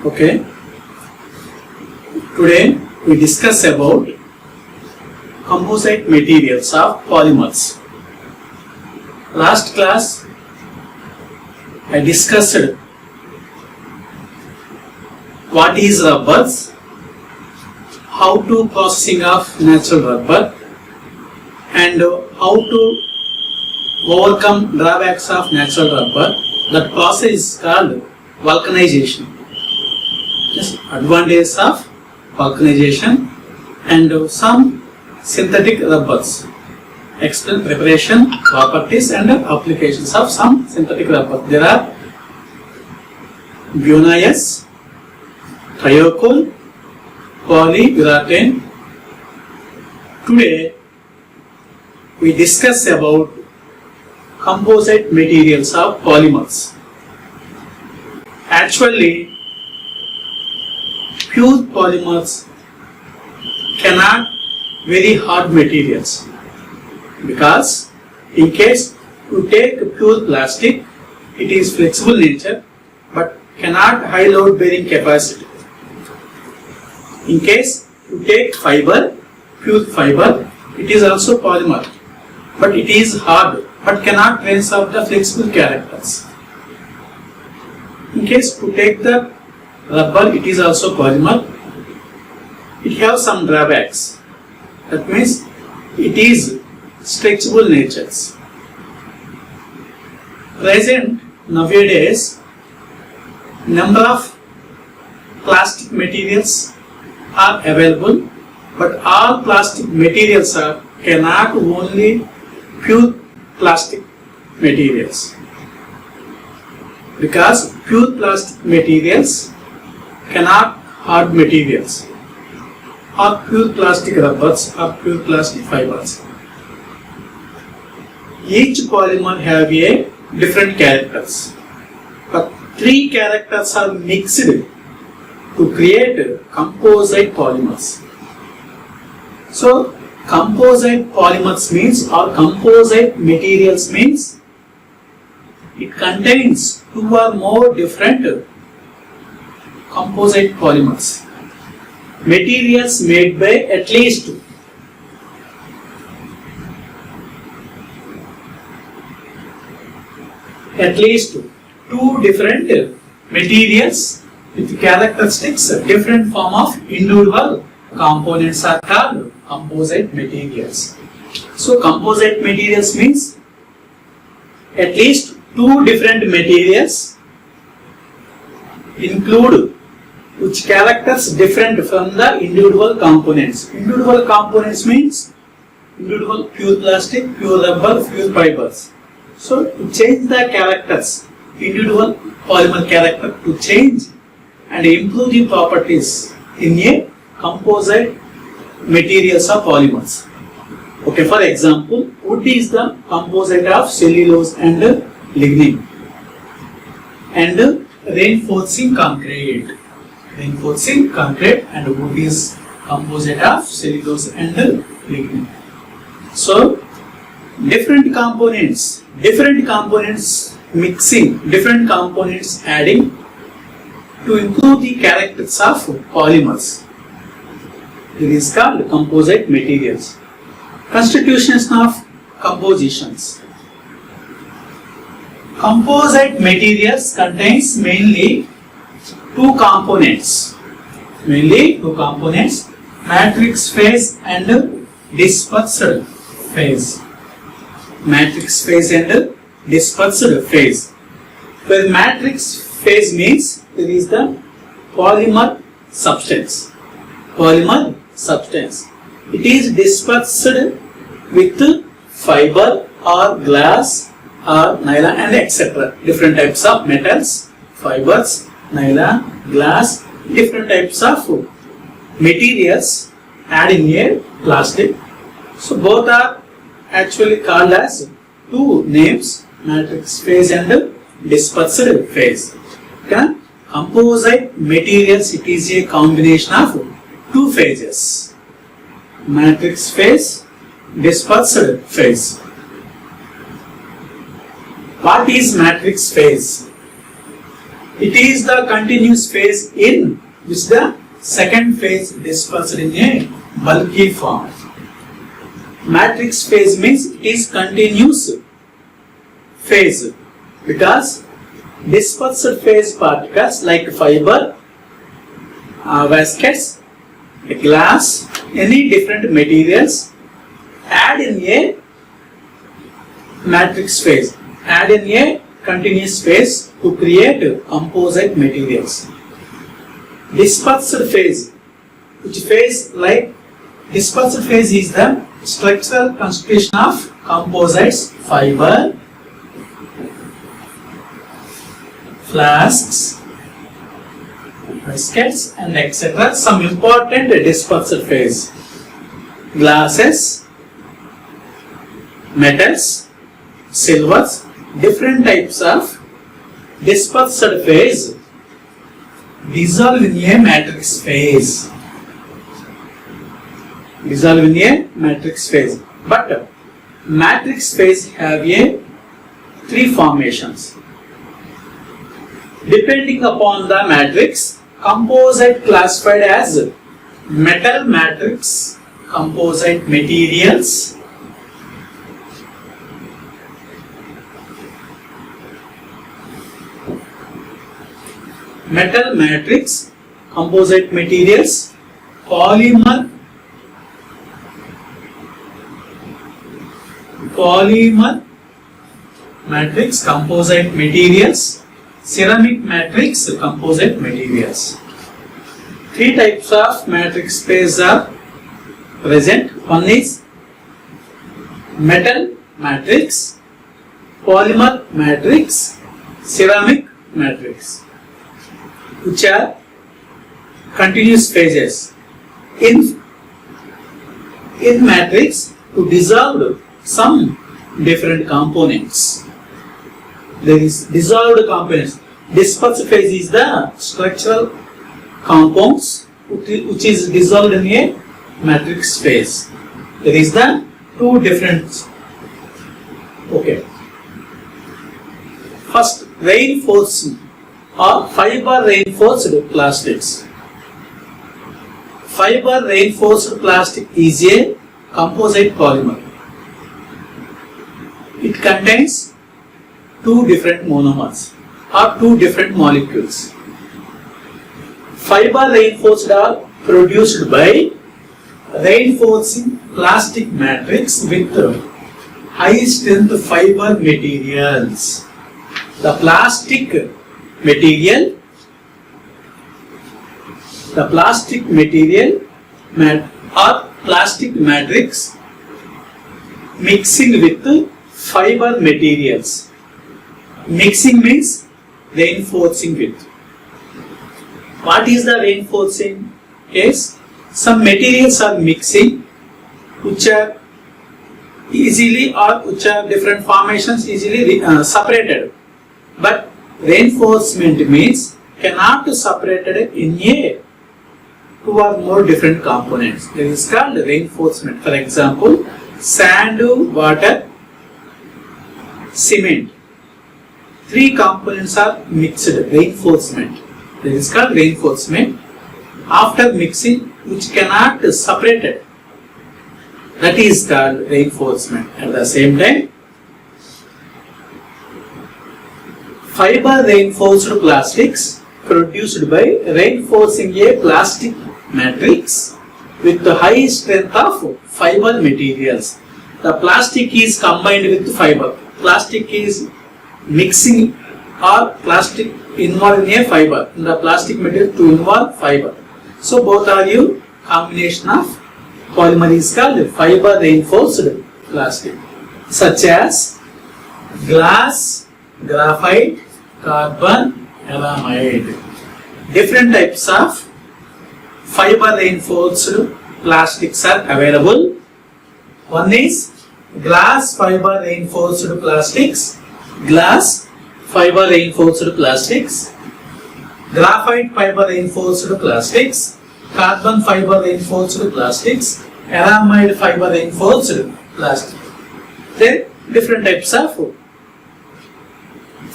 Okay. Today we discuss about composite materials of polymers. Last class I discussed what is rubbers, how to processing of natural rubber, and how to overcome drawbacks of natural rubber. That process is called vulcanization. Yes, advantages of vulcanization and some synthetic rubbers. Explain preparation, properties and applications of some synthetic rubber. There are guanines, thiocol, polyurethane. Today we discuss about composite materials of polymers. Actually, pure polymers cannot very hard materials, because in case you take pure plastic, it is flexible nature but cannot high load bearing capacity. In case you take fiber, pure fiber, it is also polymer, but it is hard but cannot trace out the flexible characters. In case you take the rubber, it is also polymer. It has some drawbacks. That means it is stretchable natures. Present nowadays, number of plastic materials are available, but all plastic materials cannot only pure plastic materials, because pure plastic materials cannot hard materials or pure plastic rubbers or pure plastic fibers. Each polymer have a different characters, but three characters are mixed to create composite polymers. So composite polymers means, or composite materials means, it contains two or more different composite polymers, materials made by at least two different materials with characteristics different from of individual components are called composite materials. So composite materials means at least two different materials include which characters different from the individual components. Individual components means individual pure plastic, pure rubber, pure fibers. So to change the characters, individual polymer character, to change and improve the properties in a composite materials of polymers. Okay, for example, wood is the composite of cellulose and lignin, and reinforcing concrete. Reinforcing concrete and wood is composite of cellulose and lignin. So different components mixing, different components adding to improve the characters of polymers. It is called composite materials. Constitutions of compositions. Composite materials contains mainly two components, matrix phase and dispersed phase. Matrix phase and dispersed phase. Where matrix phase means there is the polymer substance. It is dispersed with fiber or glass or nylon and etc. Different types of metals, fibers, nylon, glass, different types of materials adding a plastic. So both are actually called as two names, matrix phase and dispersed phase. Okay? Composite materials, it is a combination of two phases, matrix phase, dispersed phase. What is matrix phase? It is the continuous phase in which the second phase dispersed in a bulky form. Matrix phase means it is continuous phase because dispersed phase particles like fiber, baskets, glass, any different materials add in a matrix phase, add in a continuous phase to create composite materials. Dispersed phase, which phase like dispersed phase is the structural constitution of composites, fiber, flasks, baskets and etc. Some important dispersed phase, glasses, metals, silvers, different types of dispersed phase dissolve in a matrix phase. Dissolve in a matrix phase. But matrix phase have a three formations. Depending upon the matrix, composite classified as metal matrix, composite materials, metal matrix, composite materials, polymer matrix, composite materials, ceramic matrix, composite materials. Three types of matrix phase are present. One is metal matrix, polymer matrix, ceramic matrix, which are continuous phases. In matrix, to dissolve some different components. There is dissolved components. Dispersed phase is the structural compounds which is dissolved in a matrix phase. There is the two different. Okay. First, reinforcing or fiber reinforced plastics. Fiber reinforced plastic is a composite polymer. It contains two different monomers or two different molecules. Fiber reinforced are produced by reinforcing plastic matrix with high strength fiber materials. The plastic material or plastic matrix mixing with fiber materials. Mixing means reinforcing with. What is the reinforcing? Is some materials are mixing which are easily or which are different formations easily separated. But reinforcement means cannot be separated in a two or more different components. This is called reinforcement. For example, sand, water, cement. Three components are mixed. Reinforcement. This is called reinforcement. After mixing, which cannot be separated. That is called reinforcement. At the same time, fiber reinforced plastics produced by reinforcing a plastic matrix with the high strength of fiber materials. The plastic is combined with fiber. Plastic is mixing or plastic involved in a fiber. In the plastic material to involve fiber. So both are you combination of polymer is called fiber reinforced plastic, such as glass, graphite, carbon, aramide. Different types of fiber reinforced plastics are available. One is glass fiber reinforced plastics, glass fiber reinforced plastics, graphite fiber reinforced plastics, carbon fiber reinforced plastics, aramide fiber reinforced plastic. Then different types of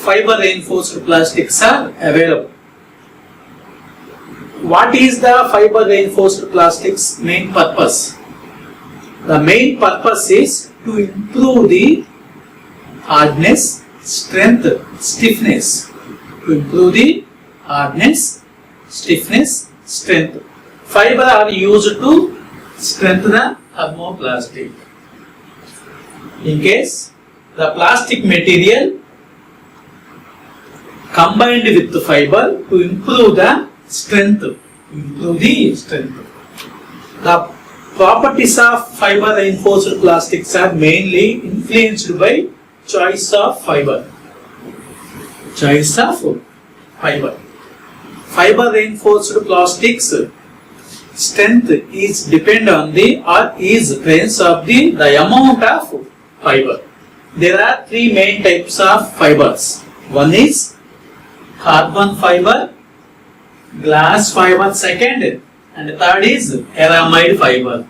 fiber reinforced plastics are available. What is the fiber reinforced plastics main purpose? The main purpose is to improve the hardness, strength, stiffness. To improve the hardness, stiffness, strength. Fiber are used to strengthen the thermoplastic. In case the plastic material combined with the fiber to improve the strength. The properties of fiber reinforced plastics are mainly influenced by choice of fiber. Choice of fiber. Fiber reinforced plastics strength is depend on the or is presence of the amount of fiber. There are three main types of fibers. One is carbon fiber, glass fiber second, and third is aramide fiber.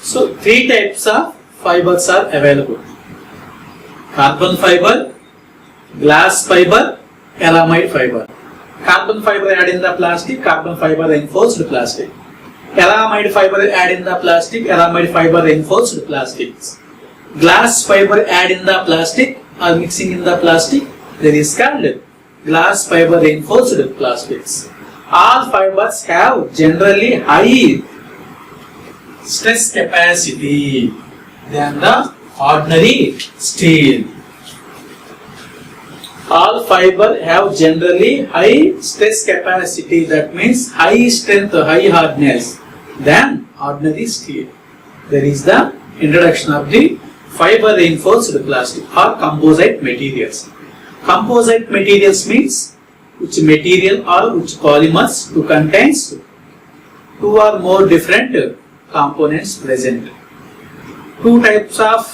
So three types of fibers are available. Carbon fiber, glass fiber, aramide fiber. Carbon fiber add in the plastic, carbon fiber reinforced plastic. Aramide fiber add in the plastic, aramide fiber reinforced plastics. Glass fiber add in the plastic or mixing in the plastic, there is called glass fiber reinforced plastics. All fibers have generally high stress capacity than the ordinary steel. All fiber have generally high stress capacity, that means high strength, high hardness than ordinary steel. There is the introduction of the fiber reinforced plastic or composite materials. Composite materials means which material or which polymers to contains two or more different components present. Two types of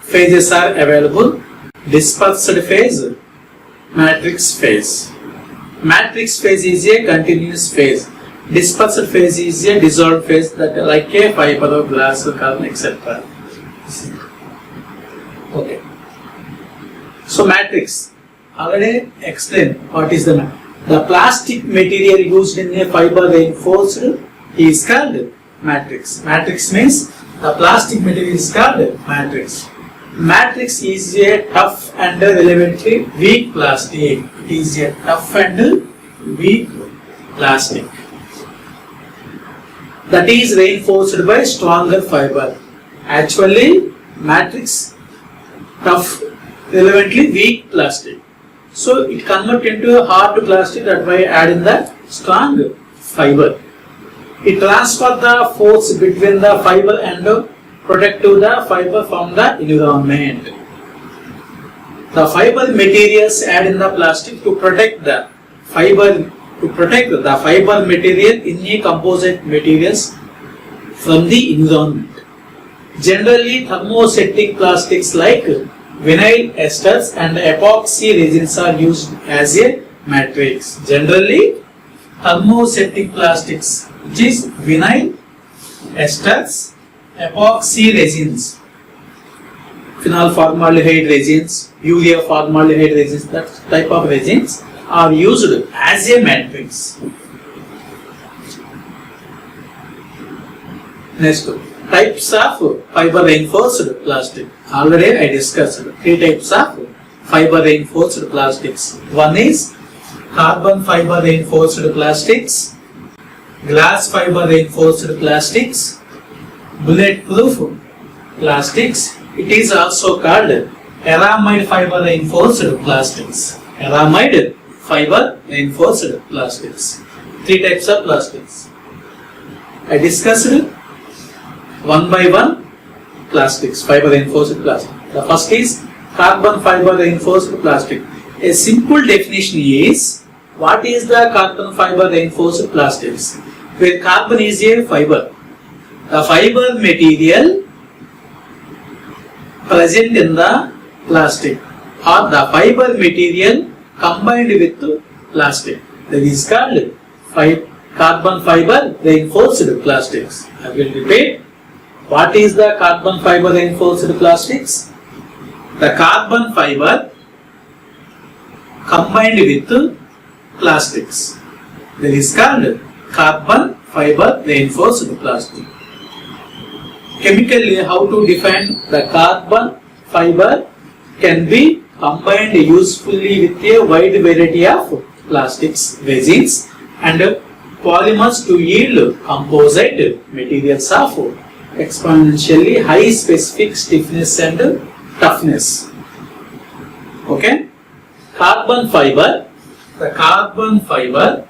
phases are available: dispersed phase, matrix phase. Matrix phase is a continuous phase. Dispersed phase is a dissolved phase, that like a fiber of glass, carbon, etc. Okay. So matrix. Already explained what is the plastic material used in a fiber reinforced is called matrix. Matrix means the plastic material is called matrix. Matrix is a tough and relatively weak plastic. It is a tough and weak plastic that is reinforced by stronger fiber. Actually, matrix tough, relatively weak plastic. So it converts into a hard plastic, that by adding the strong fiber. It transfers the force between the fiber and protect the fiber from the environment. The fiber materials add in the plastic to protect the fiber material in a composite materials from the environment. Generally, thermosetting plastics like vinyl esters and epoxy resins are used as a matrix. Generally, thermosetting plastics, which is vinyl esters, epoxy resins, phenol formaldehyde resins, urea formaldehyde resins, that type of resins are used as a matrix. Next, types of fiber reinforced plastic. Already I discussed three types of fiber reinforced plastics. One is carbon fiber reinforced plastics, glass fiber reinforced plastics, bulletproof plastics. It is also called aramide fiber reinforced plastics. Aramide fiber reinforced plastics. Three types of plastics. I discussed one by one plastics, fiber reinforced plastic. The first is carbon fiber reinforced plastic. A simple definition is, what is the carbon fiber reinforced plastics? Where carbon is a fiber. The fiber material present in the plastic or the fiber material combined with plastic. That is called carbon fiber reinforced plastics. I will repeat. What is the carbon fiber reinforced plastics? The carbon fiber combined with plastics. That is called carbon fiber reinforced plastic. Chemically, how to define the carbon fiber can be combined usefully with a wide variety of plastics, resins and polymers to yield composite materials of exponentially high specific stiffness and toughness. Okay? Carbon fiber, the carbon fiber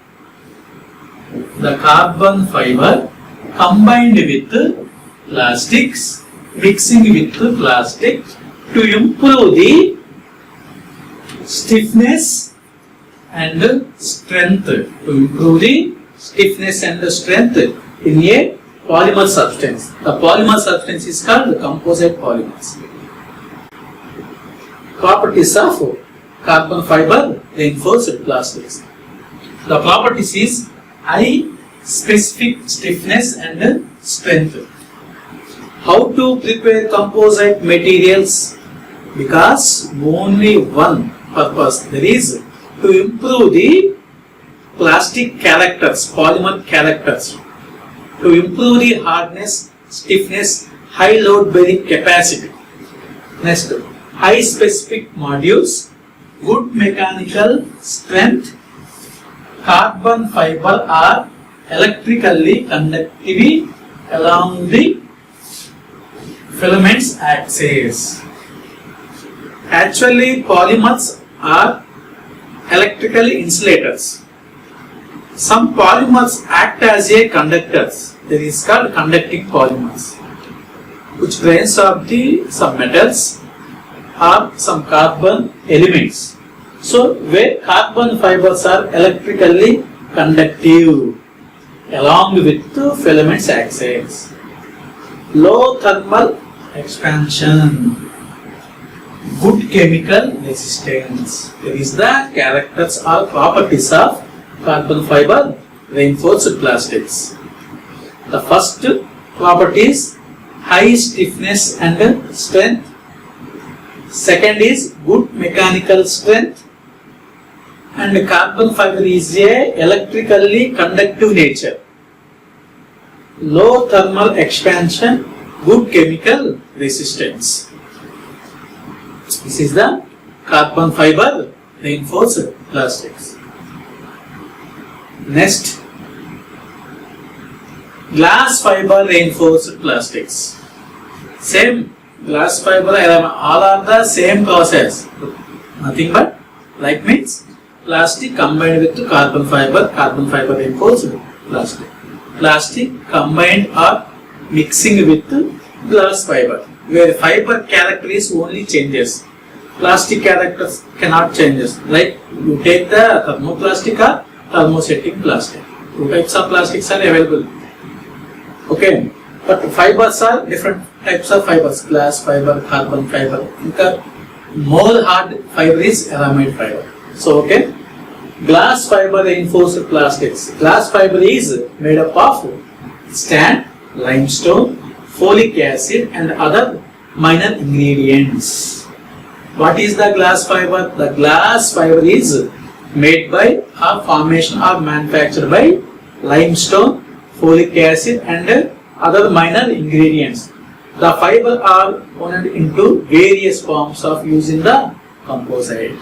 combined with plastics, mixing with plastic to improve the stiffness and strength, in a polymer substance. The polymer substance is called composite polymers. Properties of carbon fiber reinforced plastics. The properties is high specific stiffness and strength. How to prepare composite materials? Because only one purpose, that is to improve the plastic characters, polymer characters, to improve the hardness, stiffness, high load bearing capacity. Next, high specific modules, good mechanical strength. Carbon fiber are electrically conductive along the filaments axis. Actually, polymers are electrical insulators. Some polymers act as a conductors. That is called conducting polymers, which branch of some metals or some carbon elements. So, where carbon fibers are electrically conductive along with the filaments axis. Low thermal expansion, good chemical resistance. There is the characters or properties of carbon fiber reinforced plastics. The first property is high stiffness and strength. Second is good mechanical strength. And carbon fiber is a electrically conductive nature. Low thermal expansion, good chemical resistance. This is the carbon fiber reinforced plastics. Next, glass fiber reinforced plastics. Same glass fiber, all are the same process. Nothing but like means plastic combined with carbon fiber reinforced plastic. Plastic combined or mixing with glass fiber, where fiber character is only changes. Plastic characters cannot changes. Like you take the thermoplastic or thermosetting plastic. Two types of plastics are available. Okay, but fibers are different types of fibers. Glass fiber, carbon fiber. The more hard fiber is aramide fiber. So okay, glass fiber reinforced plastics. Glass fiber is made up of sand, limestone, folic acid and other minor ingredients. What is the glass fiber? The glass fiber is made by or formation or manufactured by limestone, folic acid and other minor ingredients. The fiber are wound into various forms of use in the composite.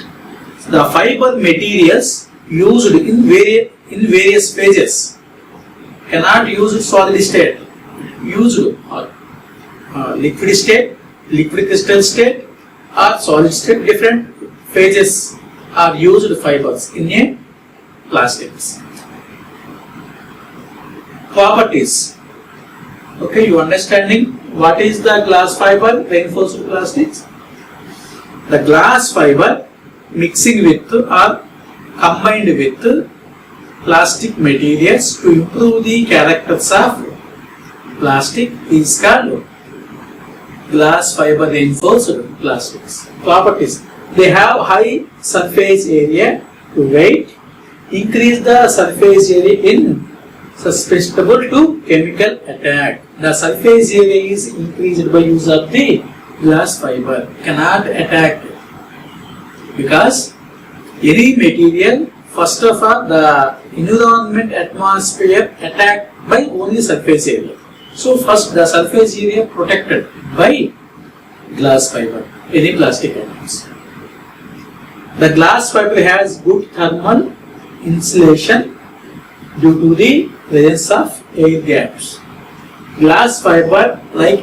The fiber materials used in various phases. Cannot use solid state. Used liquid state, liquid crystal state or solid state. Different phases are used fibers in a plastics. Properties. Okay, you understanding what is the glass fiber reinforced plastics? The glass fiber mixing with or combined with plastic materials to improve the characters of plastic is called glass fiber reinforced plastics. Properties. They have high surface area to weight, increase the surface area in susceptible to chemical attack. The surface area is increased by use of the glass fiber. Cannot attack because Any material, first of all, the environment atmosphere attacked by only surface area. So first the surface area protected by glass fiber, any plastic items. The glass fiber has good thermal insulation due to the presence of air gaps. Glass fiber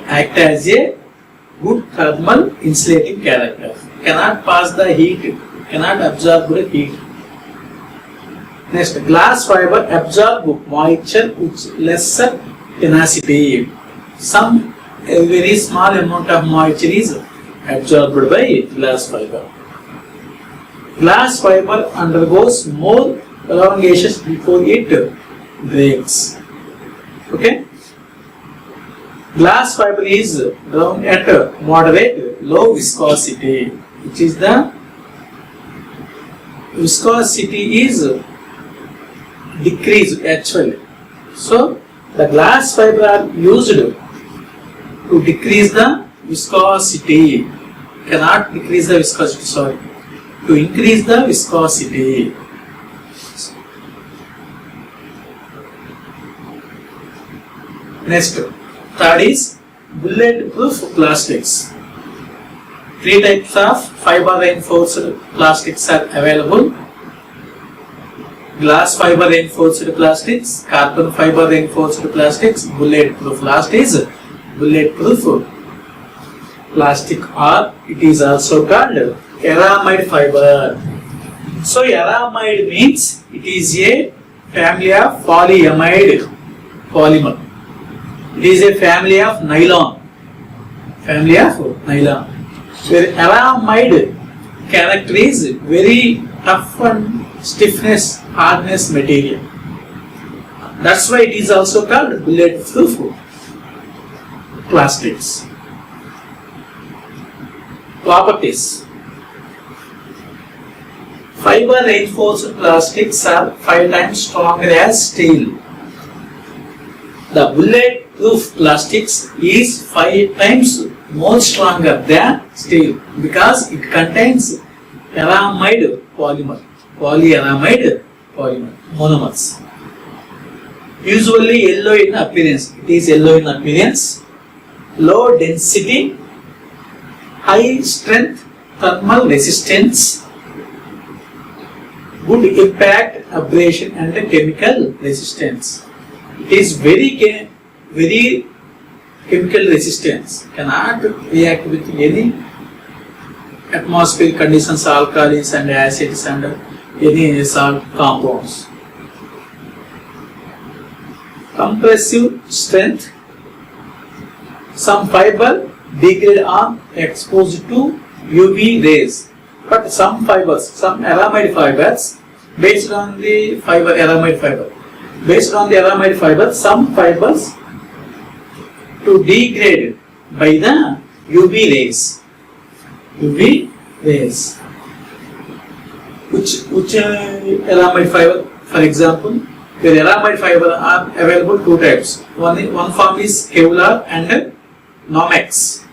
act as a good thermal insulating character. Cannot pass the heat, cannot absorb the heat. Next, glass fiber absorb moisture with lesser tenacity. A very small amount of moisture is absorbed by glass fiber. Glass fiber undergoes more elongations before it breaks. Okay? Glass fiber is ground at moderate low viscosity, which is the viscosity is decreased actually. So the glass fiber are used to decrease the viscosity. Cannot decrease the viscosity, sorry. To increase the viscosity. Next, third is bulletproof plastics. Three types of fiber reinforced plastics are available. Glass fiber reinforced plastics, carbon fiber reinforced plastics, bulletproof plastics. Bulletproof plastic, or it is also called aramide fiber. So aramide means it is a family of polyamide polymer. It is a family of nylon. Family of nylon. Where aramide character is very tough and stiffness, hardness material. That's why it is also called bulletproof plastics. Properties. Fiber reinforced plastics are 5 times stronger as steel. The bulletproof plastics is 5 times more stronger than steel because it contains aramide polymer, polyaramide polymer, monomers. Usually yellow in appearance. It is yellow in appearance. Low density, high strength, thermal resistance, good impact, abrasion and chemical resistance. It is very chemical resistance. Cannot react with any atmospheric conditions, alkalis and acids and any salt compounds. Compressive strength. Some fiber degrade on exposed to UV rays, but some fibers, some aramide fibers, based on the aramide fiber, some fibers to degrade by the UV rays. Which aramide fiber? For example, the aramide fiber are available 2 types. One form is Kevlar and Nomex.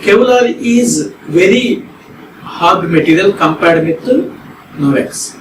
Kevlar is very hard material compared with Nomex.